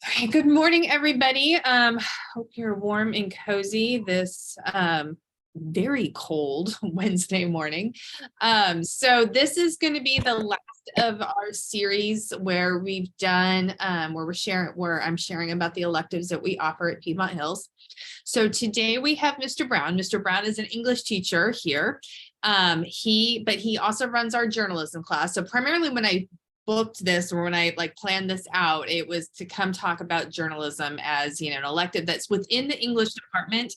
All right, good morning, everybody. Hope you're warm and cozy this very cold Wednesday morning. So this is going to be the last of our series where we've done where I'm sharing about the electives that we offer at Piedmont Hills. So today we have Mr. Brown. Mr. Brown is an English teacher here. He also runs our journalism class. So primarily when I booked this, or when I planned this out, it was to come talk about journalism as, an elective that's within the English department.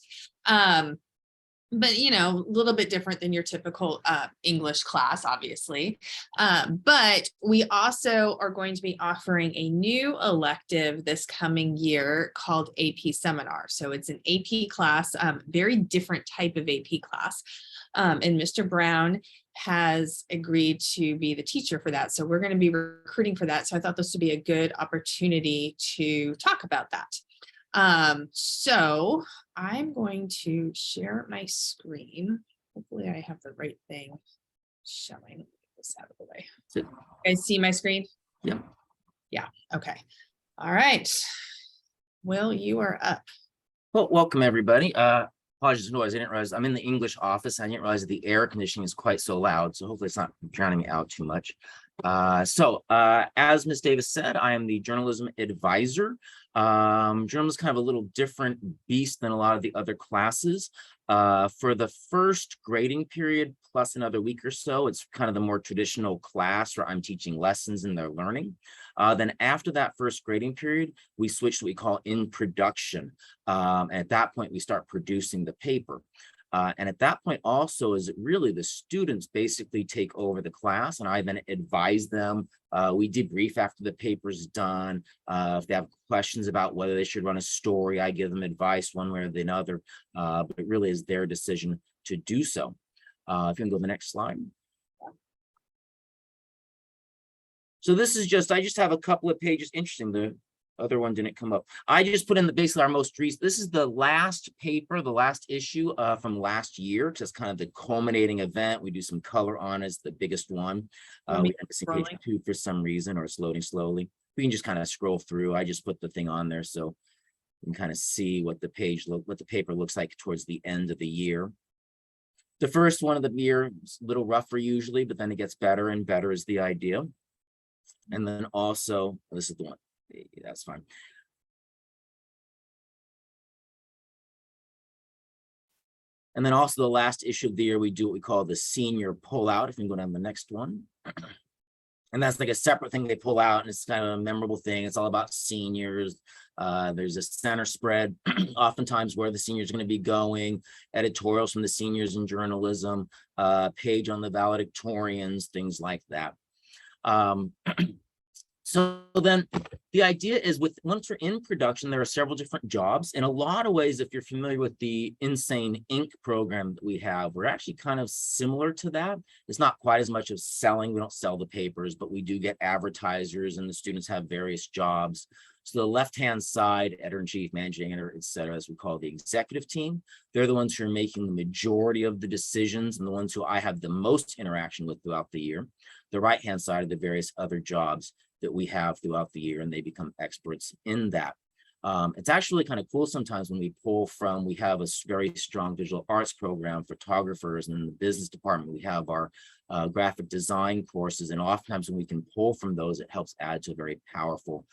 But a little bit different than your typical English class, obviously. But we also are going to be offering a new elective this coming year called AP Seminar. So it's an AP class, very different type of AP class. And Mr. Brown has agreed to be the teacher for that. So we're going to be recruiting for that. So I thought this would be a good opportunity to talk about that. So I'm going to share my screen. Hopefully I have the right thing showing. Get this out of the way. You guys see my screen? Yeah. Yeah. Okay. All right. Will, you are up. Well, welcome everybody. Apologies for noise. I didn't realize I'm in the English office. I didn't realize that the air conditioning is quite so loud. So hopefully it's not drowning me out too much. As Ms. Davis said, I am the journalism advisor. Journalism is kind of a little different beast than a lot of the other classes. For the first grading period, plus another week or so, it's kind of the more traditional class where I'm teaching lessons and they're learning. Then after that first grading period, we switch to what we call in production. And at that point, we start producing the paper. And at that point also is really the students basically take over the class and I then advise them. We debrief after the paper's done. If they have questions about whether they should run a story, I give them advice one way or the other, but it really is their decision to do so. If you can go to the next slide. So this is I just have a couple of pages. Interesting, the other one didn't come up. I just put in basically our most recent, this is the last paper, the last issue from last year, just kind of the culminating event. We do some color on it, it's the biggest one. We have to see page 2 for some reason, or it's loading slowly. We can just kind of scroll through. I just put the thing on there so you can kind of see what the paper looks like towards the end of the year. The first one of the year is a little rougher usually, but then it gets better and better is the idea. And then also, this is the one. That's fine. And then also the last issue of the year, we do what we call the senior pullout. If you can go down to the next one. And that's like a separate thing they pull out, and it's kind of a memorable thing. It's all about seniors. There's a center spread, oftentimes where the seniors are going to be going, editorials from the seniors in journalism, page on the valedictorians, things like that. So then the idea is once we're in production, there are several different jobs. In a lot of ways, if you're familiar with the Insane Ink program that we have, we're actually kind of similar to that. It's not quite as much of selling. We don't sell the papers, but we do get advertisers and the students have various jobs. So the left-hand side, editor-in-chief, managing editor, et cetera, as we call the executive team, they're the ones who are making the majority of the decisions and the ones who I have the most interaction with throughout the year. The right-hand side are the various other jobs that we have throughout the year, and they become experts in that. It's actually kind of cool sometimes when we pull from, we have a very strong visual arts program, photographers, and in the business department, we have our graphic design courses. And oftentimes when we can pull from those, it helps add to a very powerful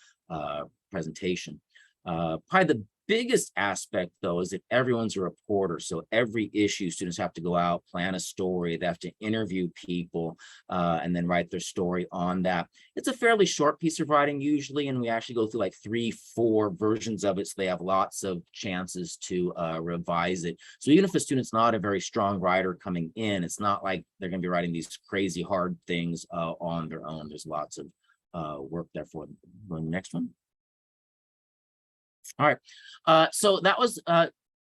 presentation. Probably the biggest aspect though is that everyone's a reporter, so every issue students have to go out, plan a story, they have to interview people and then write their story on that. It's a fairly short piece of writing usually, and we actually go through like 3-4 versions of it, so they have lots of chances to revise it. So even if a student's not a very strong writer coming in, it's not like they're going to be writing these crazy hard things on their own. There's lots of work there for them. The next one. All right, so that was, I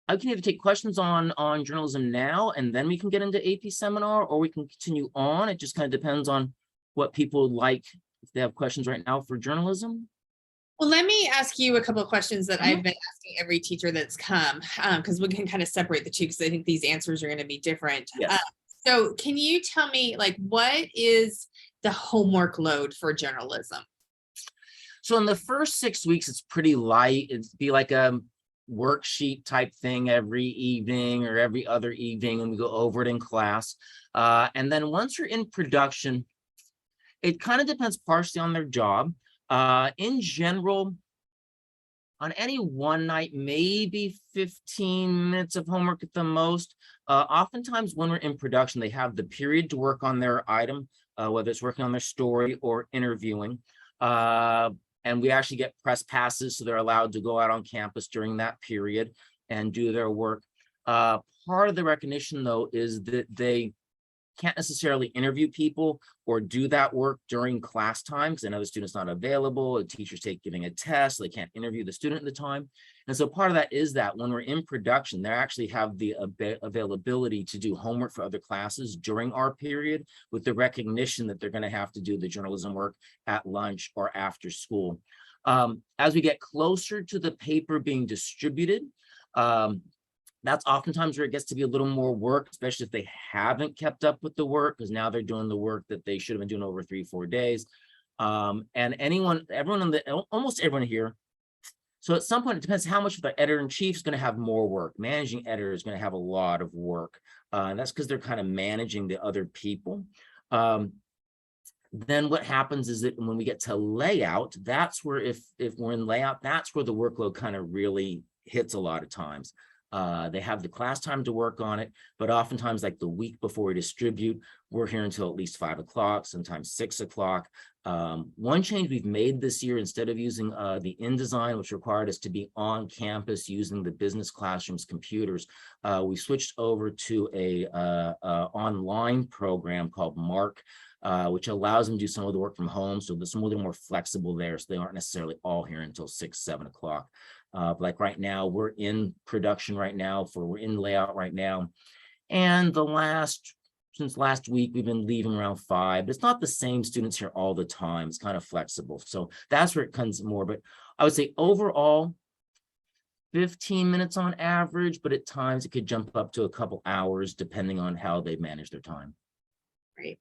can either take questions on journalism now, and then we can get into AP Seminar, or we can continue on. It just kind of depends on what people like, if they have questions right now for journalism. Well, let me ask you a couple of questions that I've been asking every teacher that's come, because we can kind of separate the two, because I think these answers are going to be different. Yes. So can you tell me, what is the homework load for journalism? So in the first 6 weeks, it's pretty light. It'd be like a worksheet type thing every evening or every other evening, and we go over it in class. And then once you're in production, it kind of depends partially on their job. In general, on any one night, maybe 15 minutes of homework at the most. Oftentimes when we're in production, they have the period to work on their item, whether it's working on their story or interviewing. And we actually get press passes, so they're allowed to go out on campus during that period and do their work. Part of the recognition, though, is that they can't necessarily interview people or do that work during class time because I know the student's not available. The teachers giving a test, so they can't interview the student at the time. And so part of that is that when we're in production, they actually have the availability to do homework for other classes during our period, with the recognition that they're going to have to do the journalism work at lunch or after school. As we get closer to the paper being distributed, that's oftentimes where it gets to be a little more work, especially if they haven't kept up with the work, because now they're doing the work that they should have been doing over 3-4 days. And almost everyone here. So at some point, it depends how much the editor-in-chief is going to have more work. Managing editor is going to have a lot of work. And that's because they're kind of managing the other people. Then what happens is that when we get to layout, that's where if we're in layout, that's where the workload kind of really hits a lot of times. They have the class time to work on it, but oftentimes like the week before we distribute, we're here until at least 5 o'clock, sometimes 6 o'clock. One change we've made this year, instead of using the InDesign, which required us to be on campus using the business classroom's computers, we switched over to a online program called Mark, which allows them to do some of the work from home. So there's some a little more flexible there, so they aren't necessarily all here until 6-7 o'clock. Like right now, we're in production right now, we're in layout right now. And since last week, we've been leaving around 5. But it's not the same students here all the time. It's kind of flexible. So that's where it comes more. But I would say overall, 15 minutes on average, but at times it could jump up to a couple hours depending on how they manage their time. Great.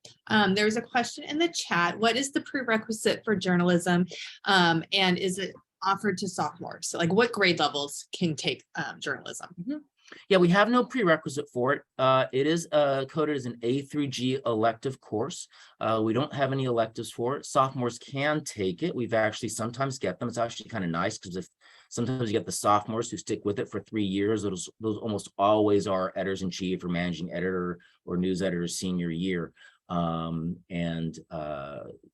There's a question in the chat. What is the prerequisite for journalism? And is it offered to sophomores? So like what grade levels can take journalism? Mm-hmm. Yeah, we have no prerequisite for it. It is coded as an A through G elective course. We don't have any electives for it. Sophomores can take it. We've actually sometimes get them. It's actually kind of nice because if sometimes you get the sophomores who stick with it for 3 years, those almost always are editors-in-chief or managing editor or news editor senior year.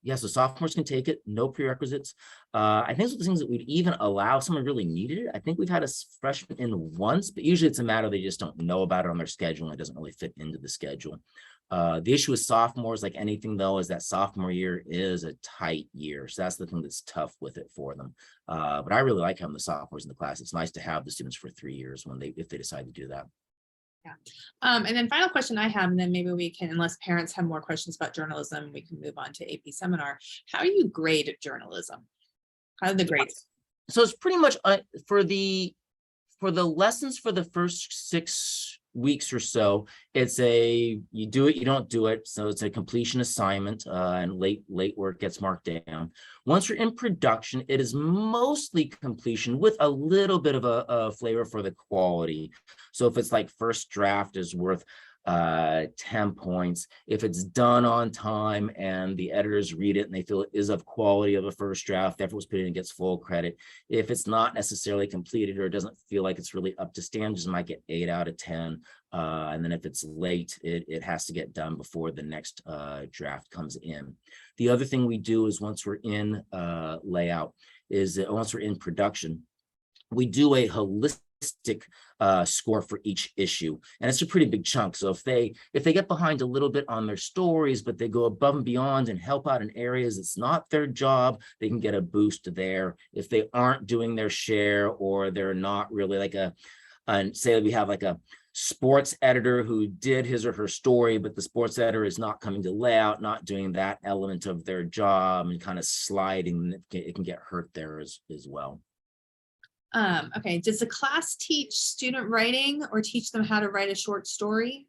Yeah, so sophomores can take it, no prerequisites. I think some of the things that we'd even allow if someone really needed it. I think we've had a freshman in once, but usually it's a matter they just don't know about it on their schedule and it doesn't really fit into the schedule. The issue with sophomores, like anything though, is that sophomore year is a tight year. So that's the thing that's tough with it for them. But I really like having the sophomores in the class. It's nice to have the students for 3 years if they decide to do that. Yeah. And then final question I have, and then maybe we can, unless parents have more questions about journalism, we can move on to AP seminar. How do you grade journalism? How are the grades? So it's pretty much for the lessons for the first 6 weeks or so, it's you do it, you don't do it. So it's a completion assignment, and late work gets marked down. Once you're in production, it is mostly completion with a little bit of a flavor for the quality. So if it's like first draft is worth 10 points. If it's done on time and the editors read it and they feel it is of quality of a first draft, effort was put in and gets full credit. If it's not necessarily completed or doesn't feel like it's really up to standards, it might get 8 out of 10. And then if it's late, it has to get done before the next draft comes in. The other thing we do is once we're in layout is that once we're in production, we do a holistic score for each issue, and it's a pretty big chunk. So if they get behind a little bit on their stories, but they go above and beyond and help out in areas it's not their job, they can get a boost there. If they aren't doing their share, or they're not really and say we have like a sports editor who did his or her story, but the sports editor is not coming to layout, not doing that element of their job, and kind of sliding, it can get hurt there as well. Okay, does the class teach student writing or teach them how to write a short story?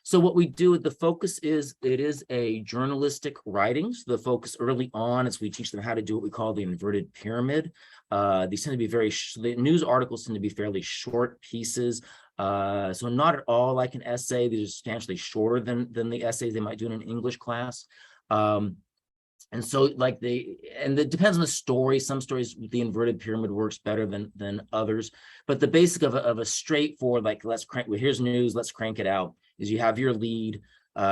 So what we do, the focus is, it is a journalistic writing. So the focus early on is we teach them how to do what we call the inverted pyramid. These tend to be the news articles tend to be fairly short pieces. So not at all like an essay. These are substantially shorter than the essays they might do in an English class. And so and it depends on the story. Some stories, the inverted pyramid works better than others. But the basic of a straightforward, like, here's news, let's crank it out, is you have your lead,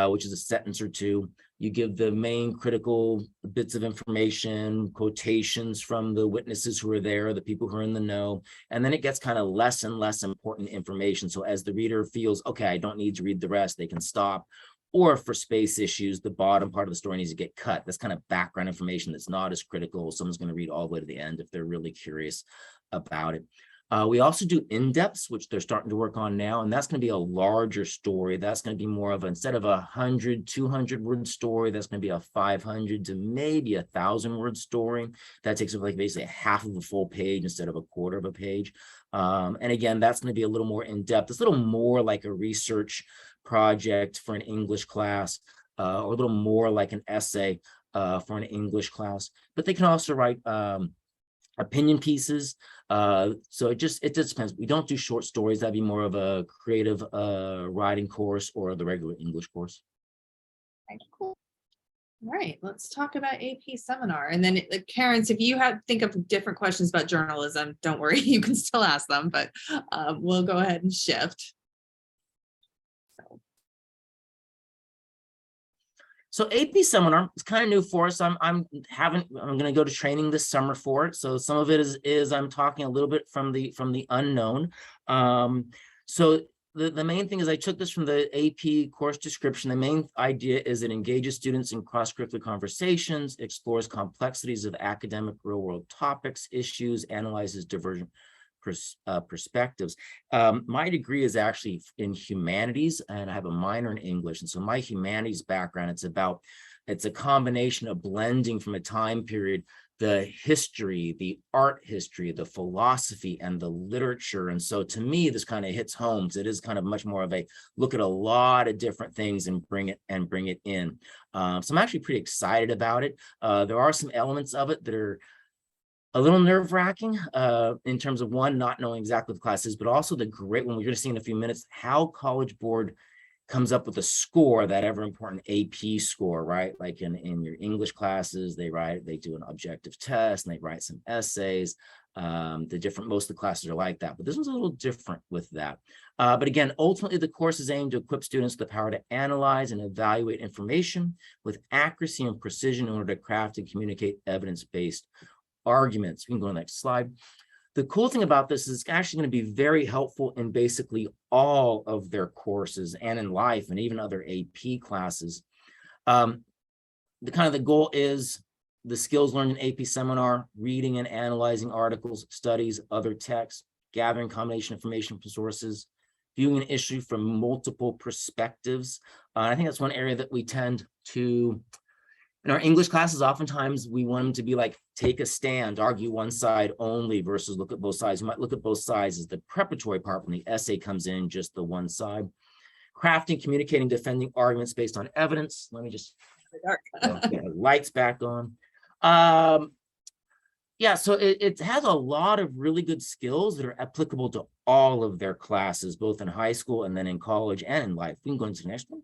which is a sentence or two. You give the main critical bits of information, quotations from the witnesses who are there, the people who are in the know, and then it gets kind of less and less important information. So as the reader feels, okay, I don't need to read the rest, they can stop. Or for space issues, the bottom part of the story needs to get cut. That's kind of background information that's not as critical. Someone's going to read all the way to the end if they're really curious about it. We also do in-depths, which they're starting to work on now, and that's going to be a larger story. That's going to be more of, instead of 100, 200 word story, that's going to be a 500 to maybe 1,000 word story. That takes up like basically half of a full page instead of a quarter of a page. And again, that's going to be a little more in-depth. It's a little more like a research project for an English class, or a little more like an essay for an English class. But they can also write opinion pieces. So it just depends. We don't do short stories. That'd be more of a creative writing course or the regular English course. Okay, cool. All right, let's talk about AP seminar. And then Karen, if you think of different questions about journalism, don't worry, you can still ask them, but we'll go ahead and shift. So AP seminar, it's kind of new for us. I'm going to go to training this summer for it. So some of it is I'm talking a little bit from the unknown. So the main thing is I took this from the AP course description. The main idea is it engages students in cross-curricular conversations, explores complexities of academic real-world topics, issues, analyzes divergent perspectives. My degree is actually in humanities, and I have a minor in English. And so my humanities background, it's a combination of blending from a time period, the history, the art history, the philosophy, and the literature. And so to me, this kind of hits home. It is kind of much more of a look at a lot of different things and bring it in. So I'm actually pretty excited about it. There are some elements of it that are a little nerve-wracking in terms of, one, not knowing exactly what the class is, but also the great one we're going to see in a few minutes, how College Board comes up with a score, that ever important AP score, right? Like in your English classes, they do an objective test and they write some essays. Most of the classes are like that, but this one's a little different with that. But again, ultimately, the course is aimed to equip students with the power to analyze and evaluate information with accuracy and precision in order to craft and communicate evidence-based arguments. We can go to the next slide. The cool thing about this is it's actually going to be very helpful in basically all of their courses and in life and even other AP classes. The goal is the skills learned in AP seminar: reading and analyzing articles, studies, other texts, gathering combination information from sources, viewing an issue from multiple perspectives. I think that's one area that we tend to, in our English classes, oftentimes we want them to be like, take a stand, argue one side only versus look at both sides. You might look at both sides as the preparatory part when the essay comes in, just the one side. Crafting, communicating, defending arguments based on evidence. Let me just get the lights back on. Yeah, so it has a lot of really good skills that are applicable to all of their classes, both in high school and then in college and in life. We can go into the next one.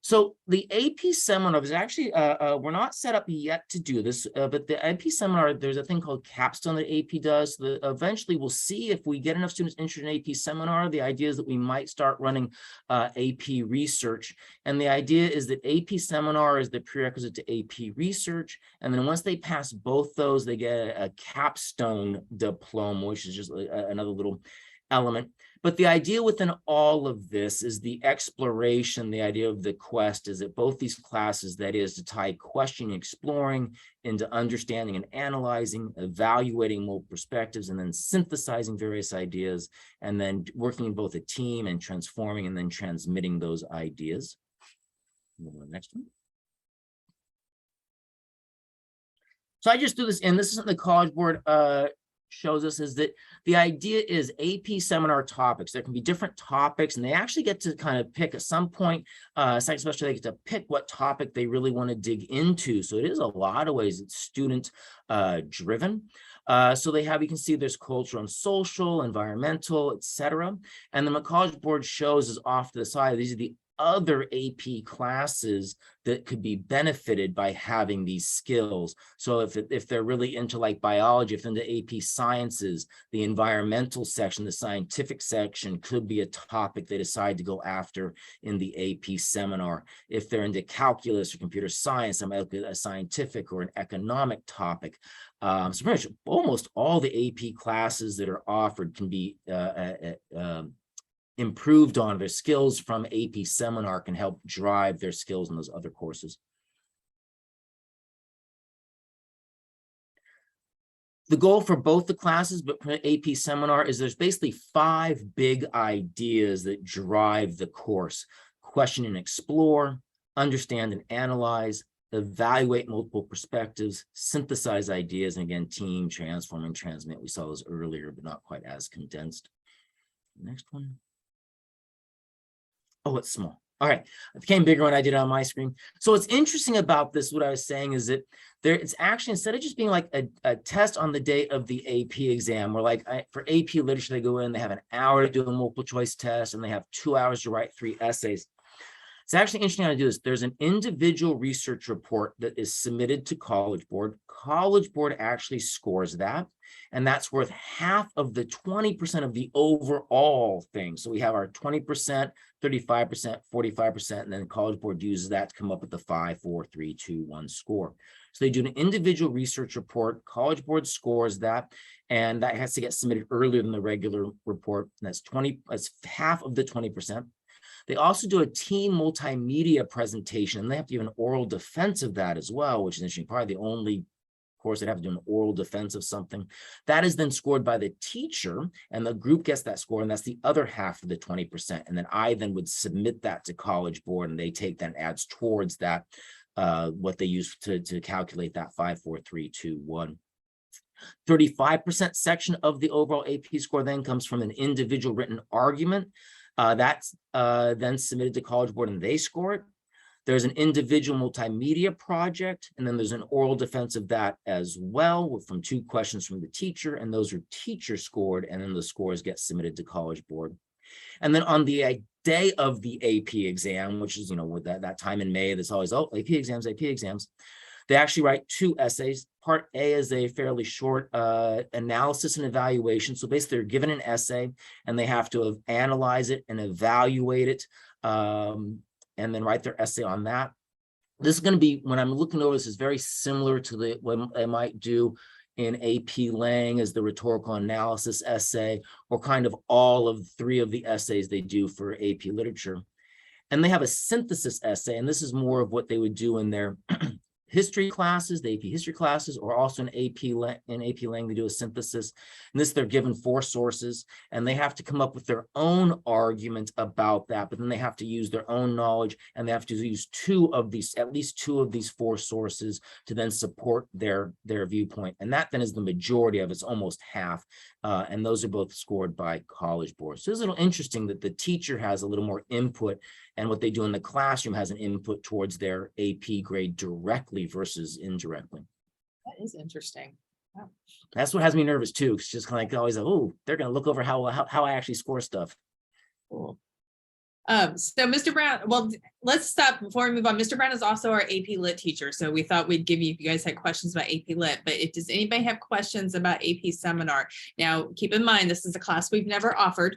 So the AP seminar is actually, we're not set up yet to do this, but the AP seminar, there's a thing called Capstone that AP does. Eventually we'll see if we get enough students interested in AP seminar. The idea is that we might start running AP research. And the idea is that AP seminar is the prerequisite to AP research. And then once they pass both those, they get a capstone diploma, which is just another little element. But the idea within all of this is the exploration. The idea of the quest is that both these classes, that is to tie questioning, exploring into understanding and analyzing, evaluating multiple perspectives, and then synthesizing various ideas, and then working in both a team and transforming and then transmitting those ideas. Next one. So I just threw this in. This isn't the College Board shows us is that the idea is AP seminar topics. There can be different topics, and they actually get to kind of pick at some point, second semester, they get to pick what topic they really want to dig into. So it is a lot of ways it's student driven. So they have, you can see there's cultural and social, environmental, etc. And then the College Board shows is off to the side. These are the other AP classes that could be benefited by having these skills. So if they're really into like biology, if they're into AP sciences, the environmental section, the scientific section could be a topic they decide to go after in the AP seminar. If they're into calculus or computer science, it might be a scientific or an economic topic. So pretty much almost all the AP classes that are offered can be improved on. Their skills from AP seminar can help drive their skills in those other courses. The goal for both the classes, but for AP seminar, is there's basically 5 big ideas that drive the course: question and explore, understand and analyze, evaluate multiple perspectives, synthesize ideas, and again, team, transform, and transmit. We saw those earlier, but not quite as condensed. Next one. Oh, it's small. All right, it became bigger when I did it on my screen. So what's interesting about this, what I was saying, is that it's actually, instead of just being like a test on the day of the AP exam, where like for AP literature, they go in, they have an hour to do a multiple choice test, and they have 2 hours to write 3 essays. It's actually interesting how to do this. There's an individual research report that is submitted to College Board. College Board actually scores that, and that's worth half of the 20% of the overall thing. So we have our 20%, 35%, 45%, and then College Board uses that to come up with the 5, 4, 3, 2, 1 score. So they do an individual research report. College Board scores that, and that has to get submitted earlier than the regular report. And that's half of the 20%. They also do a team multimedia presentation, and they have to give an oral defense of that as well, which is interesting. Probably the only course they'd have to do an oral defense of something. That is then scored by the teacher, and the group gets that score, and that's the other half of the 20%. And then I then would submit that to College Board, and they take that and adds towards that what they use to calculate that 5, 4, 3, 2, 1. 35% section of the overall AP score then comes from an individual written argument. That's then submitted to College Board, and they score it. There's an individual multimedia project, and then there's an oral defense of that as well, from 2 questions from the teacher, and those are teacher scored, and then the scores get submitted to College Board. And then on the day of the AP exam, which is, with that time in May, there's always, AP exams, they actually write 2 essays. Part A is a fairly short analysis and evaluation. So basically, they're given an essay, and they have to analyze it and evaluate it, and then write their essay on that. This is going to be, when I'm looking over this, is very similar to what I might do in AP Lang as the rhetorical analysis essay, or kind of all of 3 of the essays they do for AP literature. And they have a synthesis essay, and this is more of what they would do in their history classes, the AP history classes, or also in AP Lang, they do a synthesis. And this, they're given 4 sources, and they have to come up with their own argument about that, but then they have to use their own knowledge, and they have to use at least two of these 4 sources to then support their viewpoint. And that then is the majority of it's almost half. And those are both scored by College Board. So it's a little interesting that the teacher has a little more input, and what they do in the classroom has an input towards their AP grade directly versus indirectly. That is interesting. Wow. That's what has me nervous too. It's just kind of like always, oh, they're going to look over how I actually score stuff. Cool. So Mr. Brown, well, let's stop before we move on. Mr. Brown is also our AP Lit teacher. So we thought we'd give you, if you guys had questions about AP Lit, but does anybody have questions about AP Seminar? Now, keep in mind, this is a class we've never offered.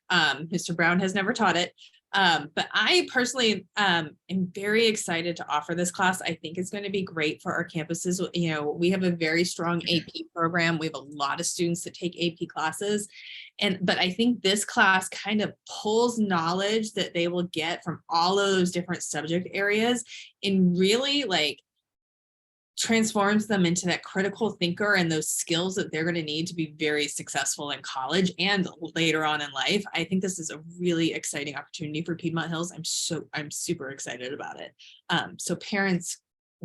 Mr. Brown has never taught it. But I personally am very excited to offer this class. I think it's going to be great for our campuses. We have a very strong AP program. We have a lot of students that take AP classes. But I think this class kind of pulls knowledge that they will get from all of those different subject areas and really transforms them into that critical thinker and those skills that they're going to need to be very successful in college and later on in life. I think this is a really exciting opportunity for Piedmont Hills. I'm super excited about it. So parents,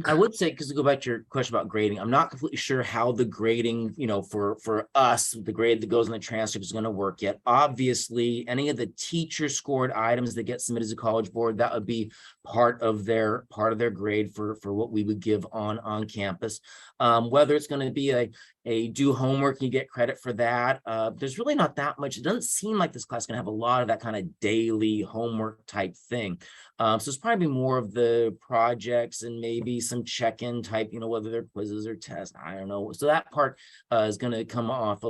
I would say, because to go back to your question about grading, I'm not completely sure how the grading, for us, the grade that goes in the transcript is going to work yet. Obviously, any of the teacher scored items that get submitted to College Board, that would be part of their grade for what we would give on campus. Whether it's going to be a do homework and you get credit for that, there's really not that much. It doesn't seem like this class is going to have a lot of that kind of daily homework type thing. So it's probably more of the projects and maybe some check-in type, whether they're quizzes or tests, I don't know. So that part is going to come off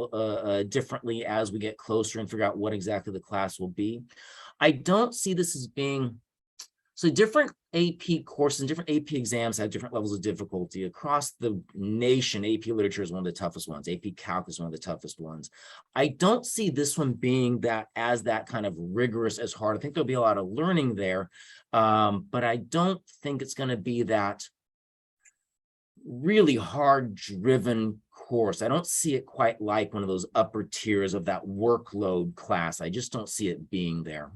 differently as we get closer and figure out what exactly the class will be. I don't see this as being, so different AP courses and different AP exams have different levels of difficulty. Across the nation, AP Literature is one of the toughest ones. AP Calc is one of the toughest ones. I don't see this one being that kind of rigorous as hard. I think there'll be a lot of learning there, but I don't think it's going to be that really hard-driven course. I don't see it quite like one of those upper tiers of that workload class. I just don't see it being there.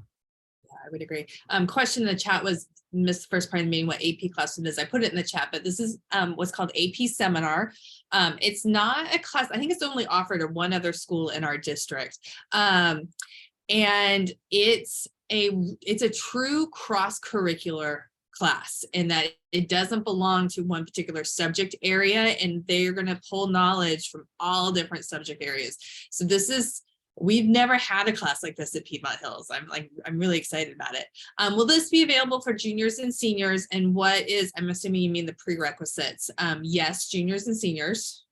I would agree. Question in the chat was, missed the first part of the meeting, what AP class it is. I put it in the chat, but this is what's called AP Seminar. It's not a class. I think it's only offered at one other school in our district. And it's a true cross-curricular class in that it doesn't belong to one particular subject area, and they're going to pull knowledge from all different subject areas. So we've never had a class like this at Piedmont Hills. I'm really excited about it. Will this be available for juniors and seniors? And I'm assuming you mean the prerequisites. Yes, juniors and seniors.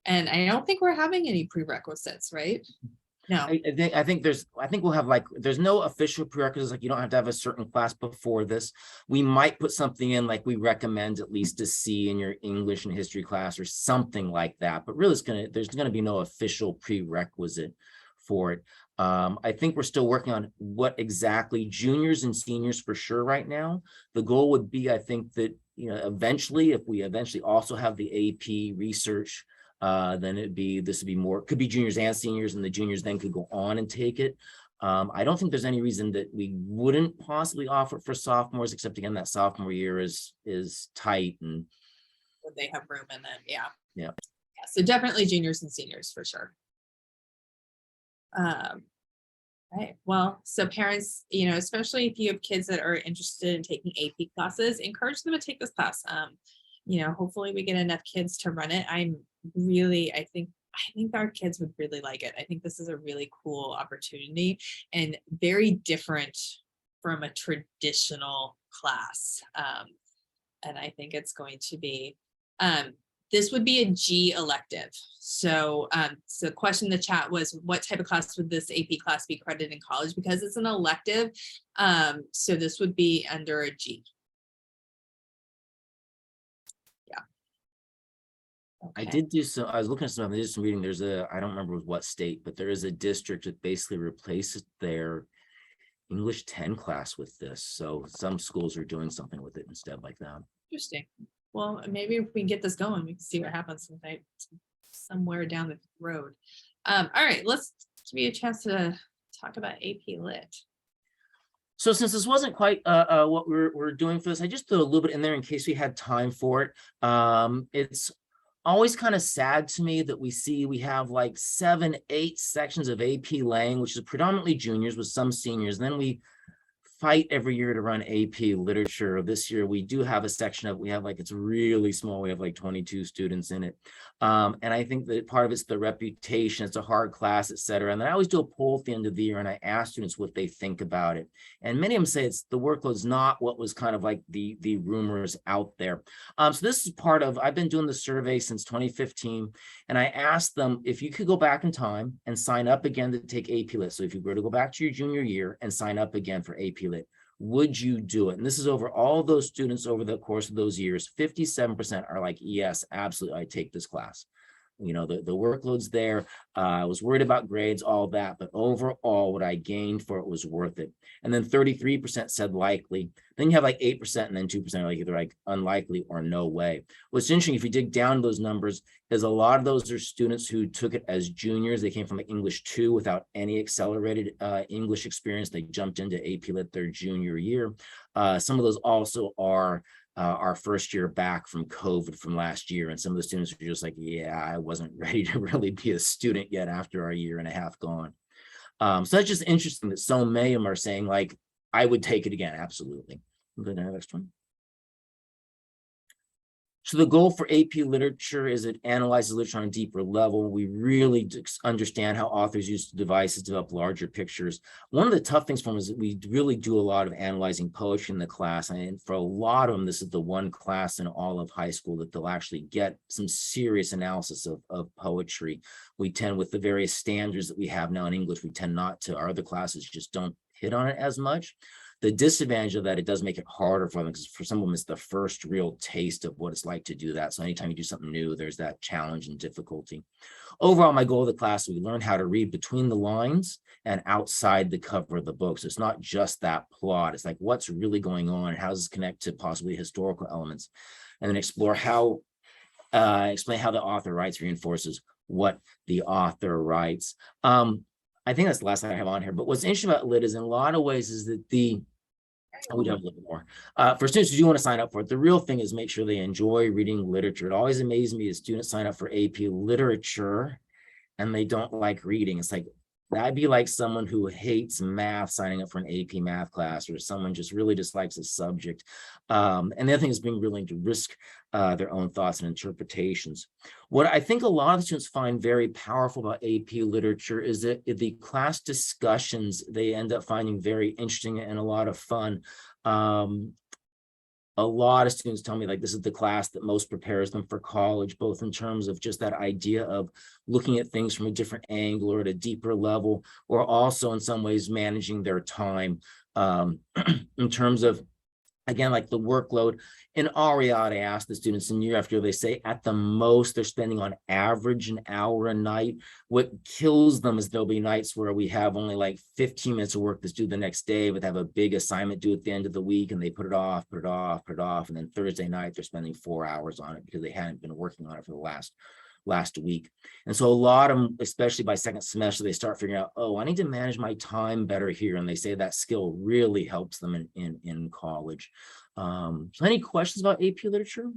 And I don't think we're having any prerequisites, right? No. I think we'll have there's no official prerequisites, like you don't have to have a certain class before this. We might put something in, like we recommend at least a C in your English and history class or something like that. But really there's gonna be no official prerequisite for it. I think we're still working on what exactly juniors and seniors for sure right now. The goal would be, I think that, eventually, if we eventually also have the AP research, then this would be more, could be juniors and seniors, and the juniors then could go on and take it. I don't think there's any reason that we wouldn't possibly offer it for sophomores, except again, that sophomore year is tight and they have room in it. Yeah. So definitely juniors and seniors for sure. Right. Well, so parents, especially if you have kids that are interested in taking AP classes, encourage them to take this class. Hopefully we get enough kids to run it. I think our kids would really like it. I think this is a really cool opportunity and very different from a traditional class. And I think it's going to be, this would be a G elective. So, so the question in the chat was, what type of class would this AP class be credited in college? Because it's an elective, so this would be under a G. Yeah. Okay. I was looking at some, I did some reading. I don't remember what state, but there is a district that basically replaces their English 10 class with this. So some schools are doing something with it instead like that. Interesting. Well, maybe if we get this going, we can see what happens sometime, somewhere down the road. All right, let's give you a chance to talk about AP Lit. So since this wasn't quite what we're doing for this, I just threw a little bit in there in case we had time for it. It's always kind of sad to me that we have like 7, 8 sections of AP Lang, which is predominantly juniors with some seniors. And then we fight every year to run AP Literature. This year we do have a section of, it's really small. We have like 22 students in it. And I think that part of it's the reputation, it's a hard class, etc. And then I always do a poll at the end of the year and I ask students what they think about it. And many of them say it's the workload's not what was kind of like the rumors out there. So this is part of, I've been doing the survey since 2015. And I asked them if you could go back in time and sign up again to take AP Lit. So if you were to go back to your junior year and sign up again for AP Lit, would you do it? And this is over all those students over the course of those years. 57% are like, yes, absolutely, I take this class. The workload's there. I was worried about grades, all that, but overall, what I gained for it was worth it. And then 33% said likely. Then you have like 8% and then 2% are like either like unlikely or no way. What's interesting, if you dig down those numbers, is a lot of those are students who took it as juniors. They came from like English 2 without any accelerated English experience. They jumped into AP Lit their junior year. Some of those also are our first year back from COVID from last year. And some of the students were just like, yeah, I wasn't ready to really be a student yet after our year and a half gone. So that's just interesting that so many of them are saying like, I would take it again. Absolutely. We'll go to the next one. So the goal for AP Literature is it analyzes literature on a deeper level. We really understand how authors use the devices to develop larger pictures. One of the tough things for them is that we really do a lot of analyzing poetry in the class. And for a lot of them, this is the one class in all of high school that they'll actually get some serious analysis of poetry. We tend, with the various standards that we have now in English, we tend not to. Our other classes just don't hit on it as much. The disadvantage of that, it does make it harder for them because for some of them, it's the first real taste of what it's like to do that. So anytime you do something new, there's that challenge and difficulty. Overall, my goal of the class, we learn how to read between the lines and outside the cover of the book. So it's not just that plot. It's like, what's really going on? How does this connect to possibly historical elements? And then explore how, explain how the author writes reinforces what the author writes. I think that's the last thing I have on here, but what's interesting about Lit is in a lot of ways is that we do have a little bit more. For students who do want to sign up for it, the real thing is make sure they enjoy reading literature. It always amazes me that students sign up for AP Literature and they don't like reading. It's like, that'd be like someone who hates math signing up for an AP math class, or someone just really dislikes a subject. And the other thing is being willing to risk their own thoughts and interpretations. What I think a lot of students find very powerful about AP Literature is that the class discussions, they end up finding very interesting and a lot of fun. A lot of students tell me like this is the class that most prepares them for college, both in terms of just that idea of looking at things from a different angle or at a deeper level, or also in some ways managing their time in terms of, again, like the workload. In Ariad, I asked the students, and year after year, they say at the most they're spending on average an hour a night. What kills them is there'll be nights where we have only like 15 minutes of work that's due the next day, but have a big assignment due at the end of the week, and they put it off, and then Thursday night they're spending 4 hours on it because they hadn't been working on it for the last week. And so a lot of them, especially by second semester, they start figuring out, oh, I need to manage my time better here. And they say that skill really helps them in college. So any questions about AP Literature?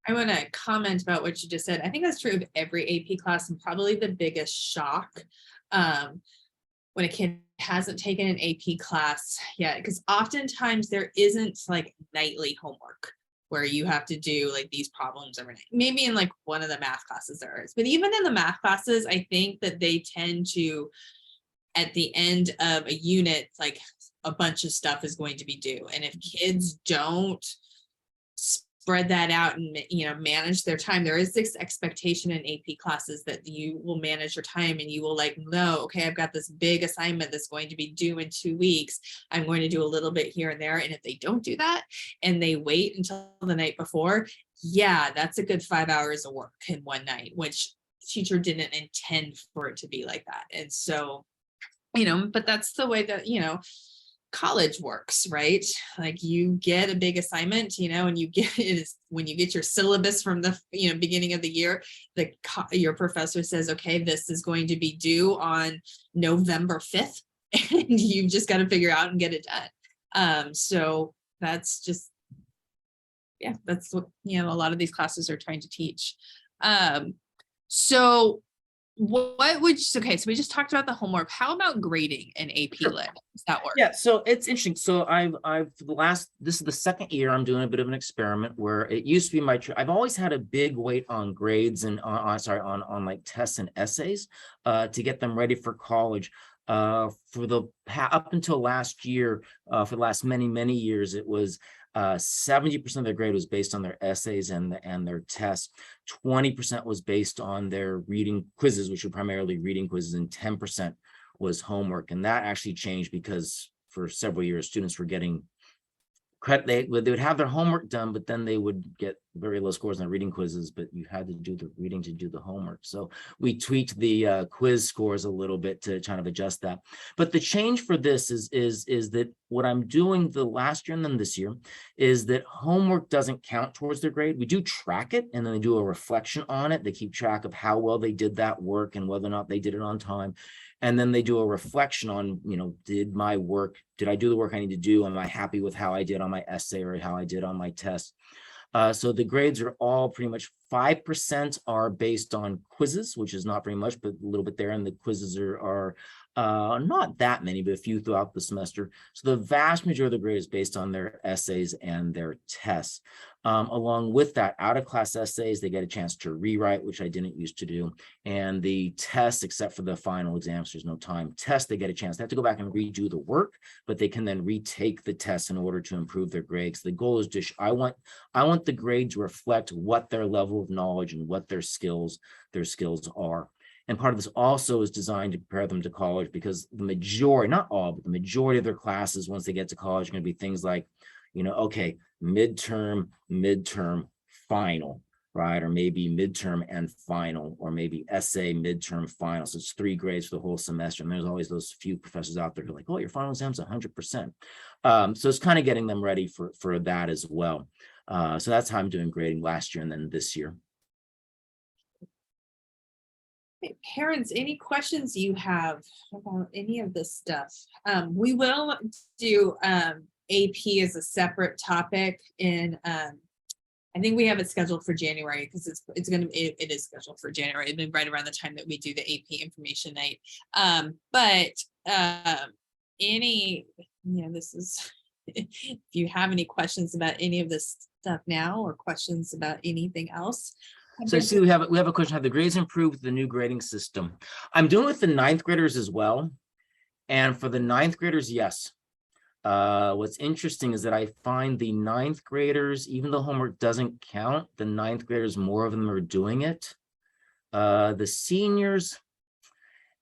I want to comment about what you just said. I think that's true of every AP class, and probably the biggest shock when a kid hasn't taken an AP class yet, because oftentimes there isn't like nightly homework where you have to do like these problems every night. Maybe in like one of the math classes there is, but even in the math classes, I think that they tend to, at the end of a unit, like a bunch of stuff is going to be due. And if kids don't spread that out and, manage their time, there is this expectation in AP classes that you will manage your time and you will like, no, okay, I've got this big assignment that's going to be due in 2 weeks. I'm going to do a little bit here and there. And if they don't do that and they wait until the night before, yeah, that's a good 5 hours of work in one night, which teacher didn't intend for it to be like that. And so, but that's the way that, college works, right? Like you get a big assignment, and you get it is when you get your syllabus from the beginning of the year, your professor says, okay, this is going to be due on November 5th, and you've just got to figure out and get it done. So that's just, yeah, that's what a lot of these classes are trying to teach. So okay, so we just talked about the homework. How about grading in AP Lit? Does that work? Yeah, so it's interesting. So this is the second year I'm doing a bit of an experiment where it used to be I've always had a big weight on grades and on like tests and essays to get them ready for college. Up until last year, for the last many years, it was 70% of their grade was based on their essays and their tests. 20% was based on their reading quizzes, which were primarily reading quizzes, and 10% was homework. And that actually changed because for several years, students were getting credit. They would have their homework done, but then they would get very low scores on the reading quizzes, but you had to do the reading to do the homework. So we tweaked the quiz scores a little bit to kind of adjust that. But the change for this is that what I'm doing the last year and then this year is that homework doesn't count towards their grade. We do track it, and then they do a reflection on it. They keep track of how well they did that work and whether or not they did it on time. And then they do a reflection on, did I do the work I need to do? Am I happy with how I did on my essay or how I did on my test? So the grades are all pretty much 5% are based on quizzes, which is not very much, but a little bit there. And the quizzes are not that many, but a few throughout the semester. So the vast majority of the grade is based on their essays and their tests. Along with that, out of class essays, they get a chance to rewrite, which I didn't used to do. And the tests, except for the final exams, there's no time test, they get a chance. They have to go back and redo the work, but they can then retake the test in order to improve their grades. The goal is I want the grade to reflect what their level of knowledge and what their skills are. And part of this also is designed to prepare them to college, because the majority, not all, but the majority of their classes, once they get to college, are going to be things like, okay, midterm, final, right? Or maybe midterm and final, or maybe essay, midterm, final. So it's 3 grades for the whole semester. And there's always those few professors out there who are like, oh, your final exam's 100%. So it's kind of getting them ready for that as well. So that's how I'm doing grading last year and then this year. Okay, parents, any questions you have about any of this stuff? We will do AP as a separate topic in I think we have it scheduled for January, because it is scheduled for January, right around the time that we do the AP information night. This is if you have any questions about any of this stuff now, or questions about anything else. So I see we have a question. Have the grades improved with the new grading system? I'm doing it with the 9th graders as well. And for the 9th graders, yes. What's interesting is that I find the 9th graders, even though homework doesn't count, the 9th graders, more of them are doing it. The seniors,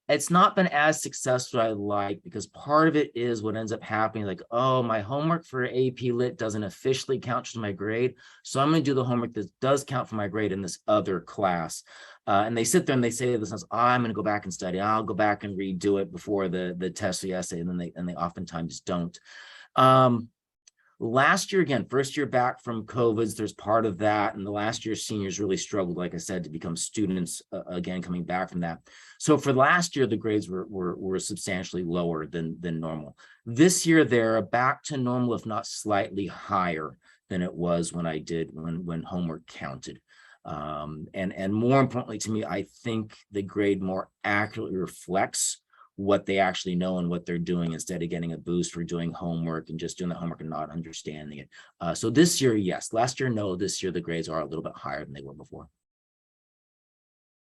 it's not been as successful as I like, because part of it is what ends up happening, like, oh, my homework for AP Lit doesn't officially count to my grade, so I'm going to do the homework that does count for my grade in this other class. And they sit there and they say to themselves, I'm going to go back and study. I'll go back and redo it before the test or the essay, and then they oftentimes don't. Last year, again, first year back from COVID, there's part of that. And the last year, seniors really struggled, like I said, to become students again, coming back from that. So for last year, the grades were substantially lower than normal. This year, they're back to normal, if not slightly higher than it was when homework counted. And more importantly to me, I think the grade more accurately reflects what they actually know and what they're doing, instead of getting a boost for doing homework and just doing the homework and not understanding it. So this year, yes. Last year, no. This year, the grades are a little bit higher than they were before.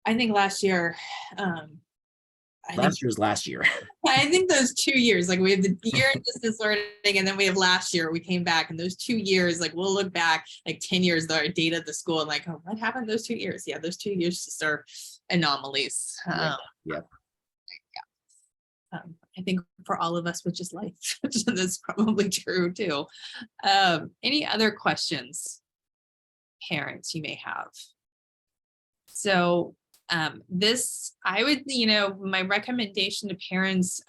I think last year, last year. I think those 2 years, like we have the year in distance learning, and then we have last year, we came back, and those 2 years, like we'll look back like 10 years, our data at the school, and like, oh, what happened those 2 years? Yeah, those 2 years just are anomalies. Yep. I think for all of us, which is life, that's probably true too. Any other questions, parents, you may have? So I would, my recommendation to parents,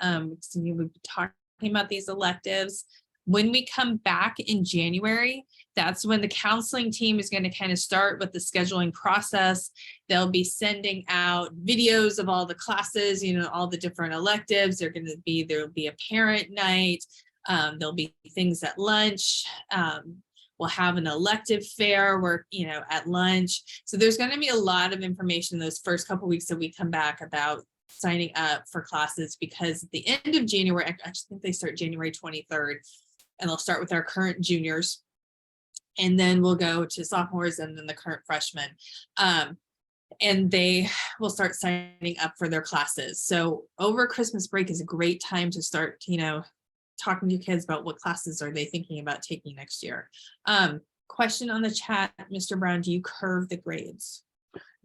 we've been talking about these electives. When we come back in January, that's when the counseling team is going to kind of start with the scheduling process. They'll be sending out videos of all the classes, all the different electives. There'll be a parent night. There'll be things at lunch. We'll have an elective fair where, at lunch. So there's going to be a lot of information those first couple of weeks that we come back about signing up for classes, because at the end of January, I actually think they start January 23rd, and they'll start with our current juniors, and then we'll go to sophomores and then the current freshmen. And they will start signing up for their classes. So over Christmas break is a great time to start, talking to your kids about what classes are they thinking about taking next year. Question on the chat, Mr. Brown, do you curve the grades?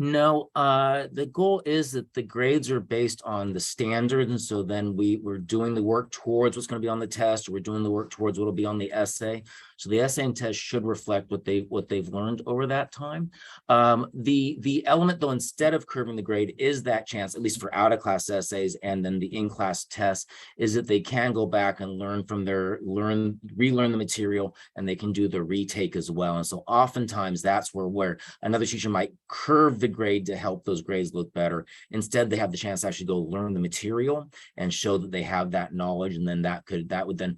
No, the goal is that the grades are based on the standard, and so then we're doing the work towards what's going to be on the test, or we're doing the work towards what will be on the essay. So the essay and test should reflect what they've learned over that time. The element though, instead of curving the grade, is that chance, at least for out of class essays and then the in-class tests, is that they can go back and learn from relearn the material, and they can do the retake as well. And so oftentimes that's where another teacher might curve the grade to help those grades look better. Instead, they have the chance to actually go learn the material and show that they have that knowledge, and then that would then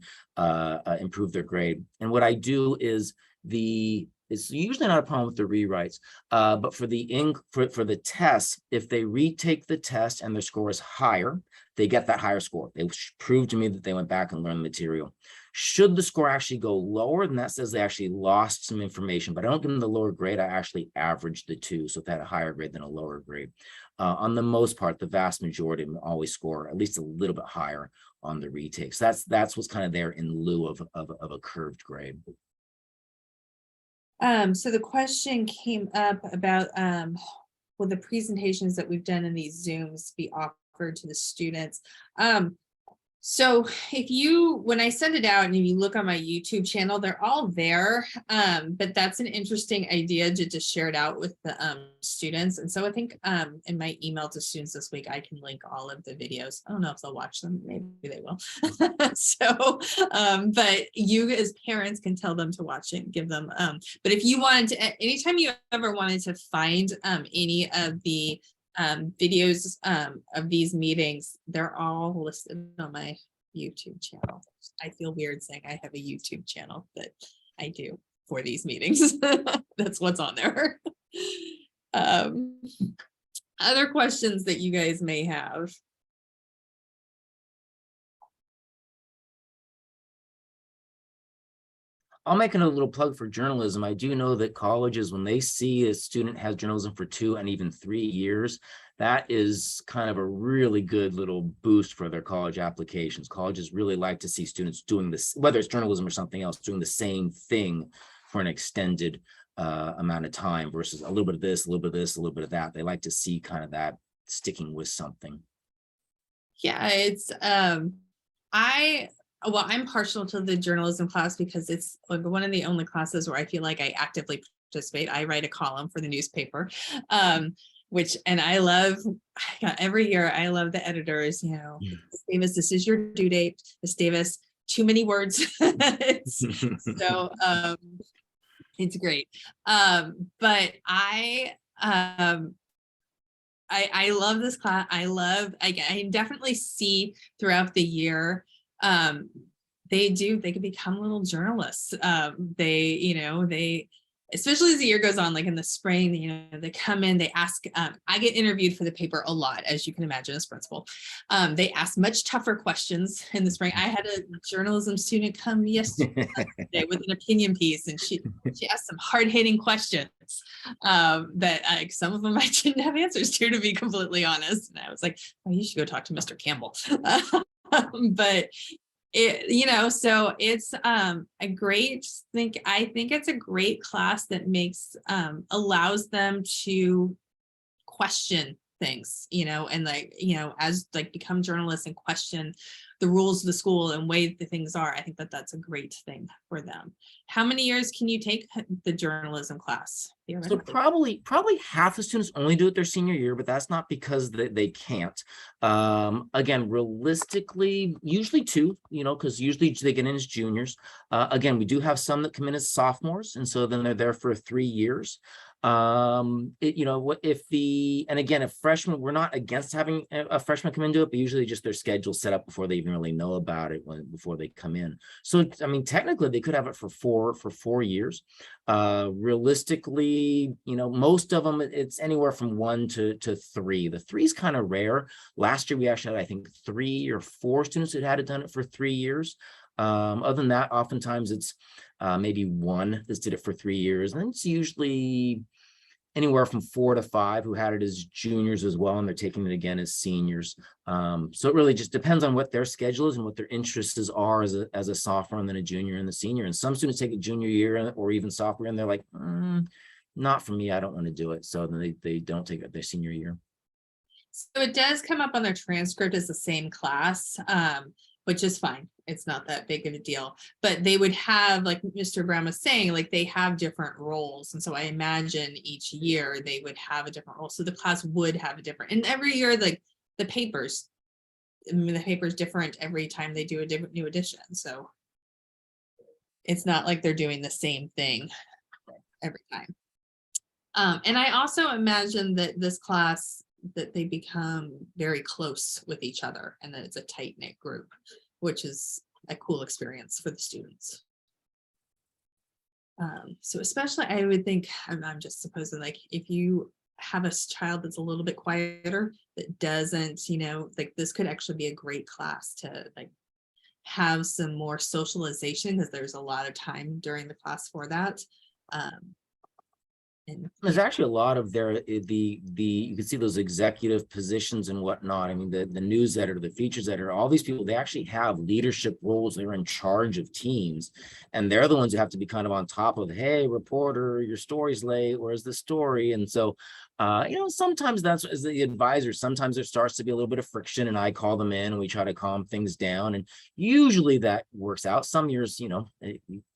improve their grade. And what I do is it's usually not a problem with the rewrites, but for the tests, if they retake the test and their score is higher, they get that higher score. They prove to me that they went back and learned the material. Should the score actually go lower, then that says they actually lost some information, but I don't give them the lower grade. I actually average the two. So if they had a higher grade than a lower grade. On the most part, the vast majority of them always score at least a little bit higher on the retakes. That's what's kind of there in lieu of a curved grade. So the question came up about will the presentations that we've done in these Zooms be offered to the students? So when I send it out and if you look on my YouTube channel, they're all there. But that's an interesting idea to just share it out with the students. And so I think in my email to students this week, I can link all of the videos. I don't know if they'll watch them, maybe they will. So, but you as parents can tell them to watch it and give them, but if you wanted to, anytime you ever wanted to find any of the videos of these meetings, they're all listed on my YouTube channel. I feel weird saying I have a YouTube channel, but I do for these meetings. That's what's on there. Other questions that you guys may have? I'll make a little plug for journalism. I do know that colleges, when they see a student has journalism for 2 and even 3 years, that is kind of a really good little boost for their college applications. Colleges really like to see students doing this, whether it's journalism or something else, doing the same thing for an extended amount of time versus a little bit of this, a little bit of this, a little bit of that. They like to see kind of that sticking with something. Yeah, it's I'm partial to the journalism class because it's like one of the only classes where I feel like I actively participate. I write a column for the newspaper, and I love every year. I love the editors, Ms. Davis, this is your due date. Ms. Davis, too many words. So it's great. But I love this class. I definitely see throughout the year, they can become little journalists. They especially as the year goes on, like in the spring, they come in, they ask, I get interviewed for the paper a lot, as you can imagine, as principal. They ask much tougher questions in the spring. I had a journalism student come yesterday with an opinion piece, and she asked some hard-hitting questions that some of them I didn't have answers to be completely honest. And I was like, oh, you should go talk to Mr. Campbell. But so it's a great I think it's a great class that allows them to question things, and as become journalists and question the rules of the school and way the things are. I think that's a great thing for them. How many years can you take the journalism class? So probably half the students only do it their senior year, but that's not because they can't. Again, realistically, usually 2, because usually they get in as juniors. Again, we do have some that come in as sophomores, and so then they're there for 3 years. If freshmen, we're not against having a freshman come into it, but usually just their schedule set up before they even really know about it before they come in. So, technically they could have it for 4 years. Realistically, most of them, it's anywhere from 1 to 3. The 3 is kind of rare. Last year, we actually had, I think, 3 or 4 students that had done it for 3 years. Other than that, oftentimes it's maybe 1 that did it for 3 years. And it's usually anywhere from 4 to 5 who had it as juniors as well, and they're taking it again as seniors. So it really just depends on what their schedule is and what their interests are as a sophomore and then a junior and the senior. And some students take it junior year or even sophomore, and they're like, not for me, I don't want to do it. So then they don't take it their senior year. So it does come up on their transcript as the same class, which is fine. It's not that big of a deal. But they would have, like Mr. Brown was saying, like they have different roles. And so I imagine each year they would have a different role. So the class would have a different, and every year, like the papers, I mean, the paper's different every time they do a different new edition. So it's not like they're doing the same thing every time. And I also imagine that this class, that they become very close with each other and that it's a tight knit group, which is a cool experience for the students. So especially I would think, I'm just supposing, like if you have a child that's a little bit quieter, that doesn't, you know, like this could actually be a great class to like have some more socialization, because there's a lot of time during the class for that. And There's actually a lot of you can see those executive positions and whatnot. I mean, the news editor, the features editor, all these people, they actually have leadership roles. They're in charge of teams, and they're the ones who have to be kind of on top of, hey, reporter, your story's late, where's the story? And so, you know, sometimes that's as the advisor, sometimes there starts to be a little bit of friction, and I call them in and we try to calm things down. And usually that works out. Some years, you know,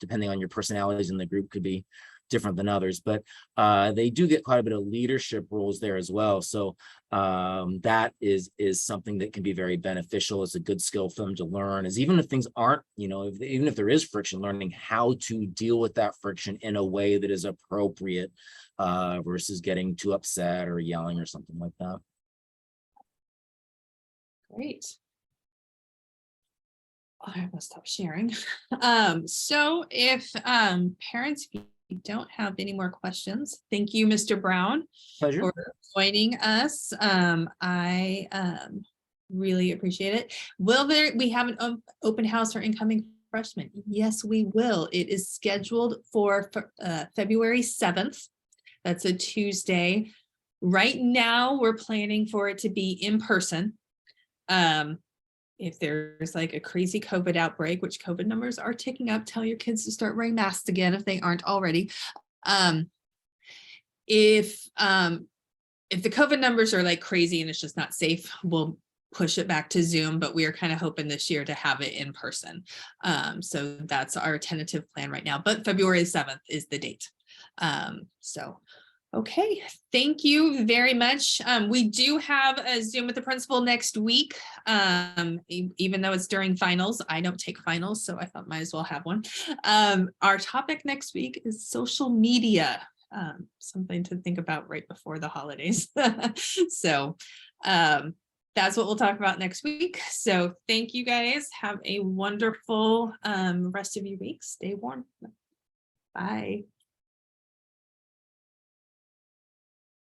depending on your personalities in the group, could be different than others, but they do get quite a bit of leadership roles there as well. So that is something that can be very beneficial. It's a good skill for them to learn, is even if things aren't, you know, even if there is friction, learning how to deal with that friction in a way that is appropriate versus getting too upset or yelling or something like that. great. I must stop sharing. So if parents, if you don't have any more questions, thank you, Mr. Brown, Pleasure. for joining us. I really appreciate it. Will we have an open house for incoming freshmen? Yes, we will. It is scheduled for February 7th. That's a Tuesday. Right now, we're planning for it to be in person. If there's like a crazy COVID outbreak, which COVID numbers are ticking up, tell your kids to start wearing masks again if they aren't already. If the COVID numbers are like crazy and it's just not safe, we'll push it back to Zoom, but we are kind of hoping this year to have it in person. So that's our tentative plan right now, but February 7th is the date. Okay, thank you very much. We do have a Zoom with the principal next week, even though it's during finals. I don't take finals, so I thought might as well have one. Our topic next week is social media, something to think about right before the holidays. So that's what we'll talk about next week. So thank you guys. Have a wonderful rest of your week. Stay warm. Bye.